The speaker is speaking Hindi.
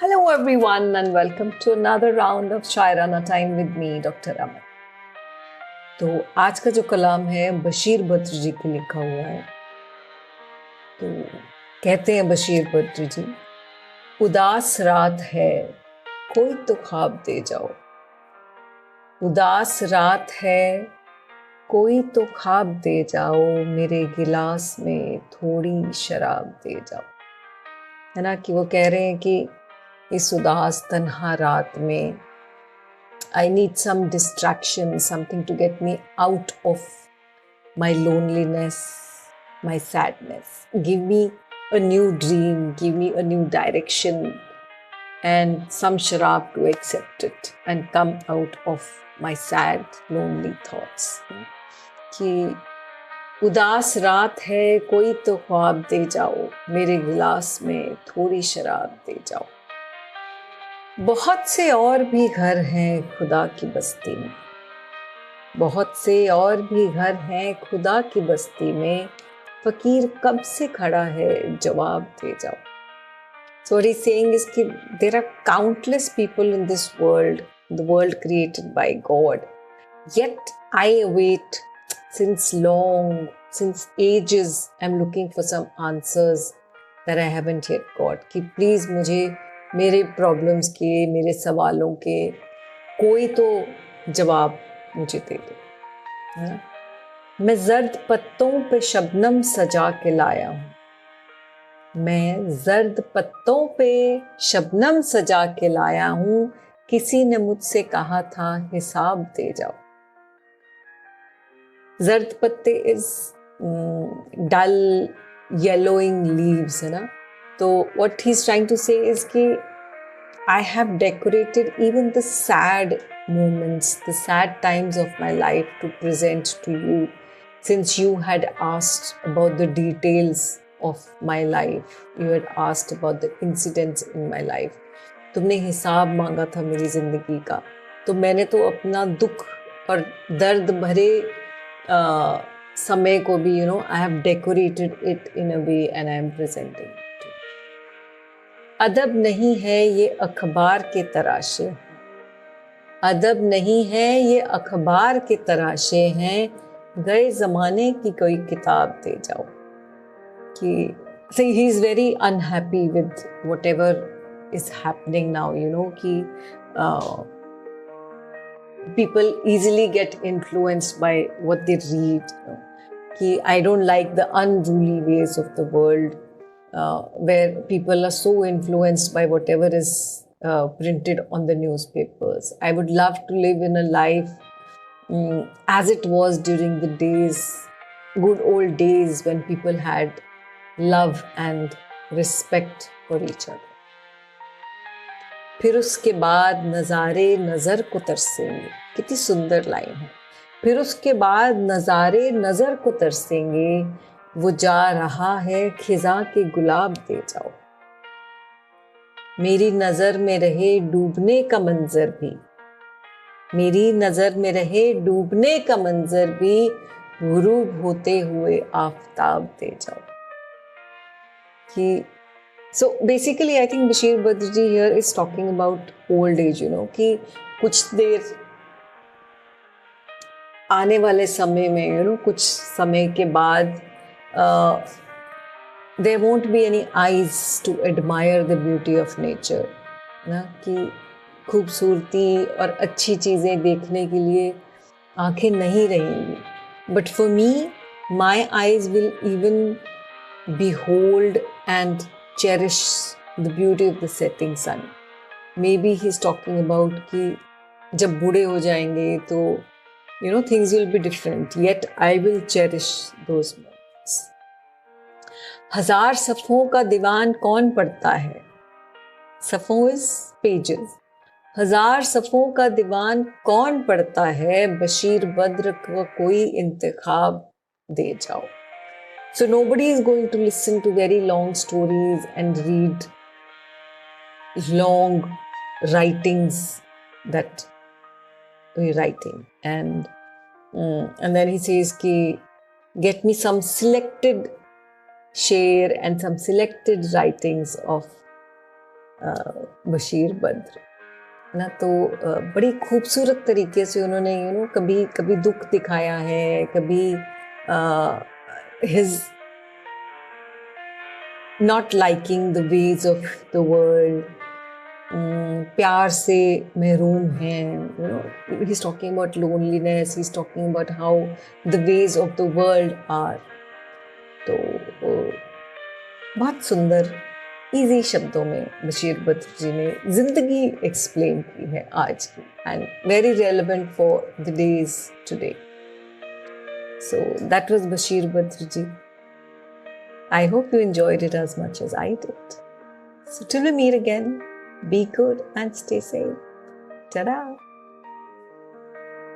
Hello everyone and welcome to another round of शायराना time with me doctor Aman. तो आज का जो कलाम है बशीर बद्र जी के लिखा हुआ है। तो कहते हैं बशीर बद्र जी, उदास रात है कोई तो ख्वाब दे जाओ, उदास रात है कोई तो ख्वाब दे जाओ, मेरे गिलास में थोड़ी शराब दे जाओ। है ना कि वो कह रहे हैं कि इस उदास तन्हा रात में I need some distraction, something to get me out of my loneliness, my sadness. Give me a new dream, give me a new direction and some sharab to accept it and come out of my sad, lonely thoughts. कि उदास रात है कोई तो ख्वाब दे जाओ, मेरे गिलास में थोड़ी शराब दे जाओ। बहुत से और भी घर हैं खुदा की बस्ती में, बहुत से और भी घर हैं खुदा की बस्ती में, फकीर कब से खड़ा है जवाब दे जाओ। So what he's saying is कि there are countless people in this world, the world created by God, yet I await since long, since ages, I'm looking for some answers that I haven't yet got. कि प्लीज़ मुझे मेरे प्रॉब्लम्स के, मेरे सवालों के कोई तो जवाब मुझे दे दो, है ना। मैं जर्द पत्तों पे शबनम सजा के लाया हूँ, मैं जर्द पत्तों पे शबनम सजा के लाया हूँ, किसी ने मुझसे कहा था हिसाब दे जाओ। जर्द पत्ते इज डल येलोइंग लीव्स, है ना। तो what he's trying to say is कि I have decorated even the sad moments, the sad times of my life to present to you, since you had asked about the details of my life, you had asked about the incidents in my life. तुमने हिसाब मांगा था मेरी जिंदगी का, तो मैंने तो अपना दुख और दर्द भरे समय को भी I have decorated it in a way and I am presenting it. अदब नहीं है ये अखबार के तराशे, अदब नहीं है ये अखबार के तराशे हैं, गए ज़माने की कोई किताब दे जाओ। कि see he is very unhappy with whatever is happening now, कि people easily get influenced by what they read, कि I don't like the unruly ways of the world, where people are so influenced by whatever is printed on the newspapers. I would love to live in a life as it was during the days, good old days, when people had love and respect for each other. फिर उसके बाद नज़ारे नज़र को तरसेंगे, कितनी सुंदर लाइन है। फिर उसके बाद नज़ारे नज़र को तरसेंगे, वो जा रहा है खिज़ां के गुलाब दे जाओ। मेरी नज़र में रहे डूबने का मंजर भी, मेरी नज़र में रहे डूबने का मंजर भी, गुरूब होते हुए आफताब दे जाओ। कि so basically I think Bashir Badr ji here is talking about old age, कि कुछ देर आने वाले समय में कुछ समय के बाद there won't be any eyes to admire the beauty of nature, ना कि खूबसूरती और अच्छी चीज़ें देखने के लिए आंखें नहीं रहेंगी। But for me, my eyes will even behold and cherish the beauty of the setting sun. Maybe he's talking about कि जब बूढ़े हो जाएंगे तो things will be different, yet I will cherish those moments. हजार सफ़ों का दीवान कौन पढ़ता है, सफ़ों is pages, हजार सफ़ों का दीवान कौन पढ़ता है, बशीर बद्र का कोई इंतखाब दे जाओ। So nobody is going to listen to very long stories and read long writings that we're writing. And then he says कि get me some selected share and some selected writings of Bashir Badr ना, तो बड़ी खूबसूरत तरीके से उन्होंने कभी कभी दुख दिखाया है, कभी his not liking the ways of the world, प्यार से महरूम हैं, he is talking about loneliness, he is talking about how the ways of the world are. तो बहुत सुंदर इजी शब्दों में बशीर बद्र जी ने जिंदगी एक्सप्लेन की है आज की, and very relevant for the days today. So that was Bashir Badr ji. I hope you enjoyed it as much as I did. So till we meet again, be good and stay safe. Ta-da!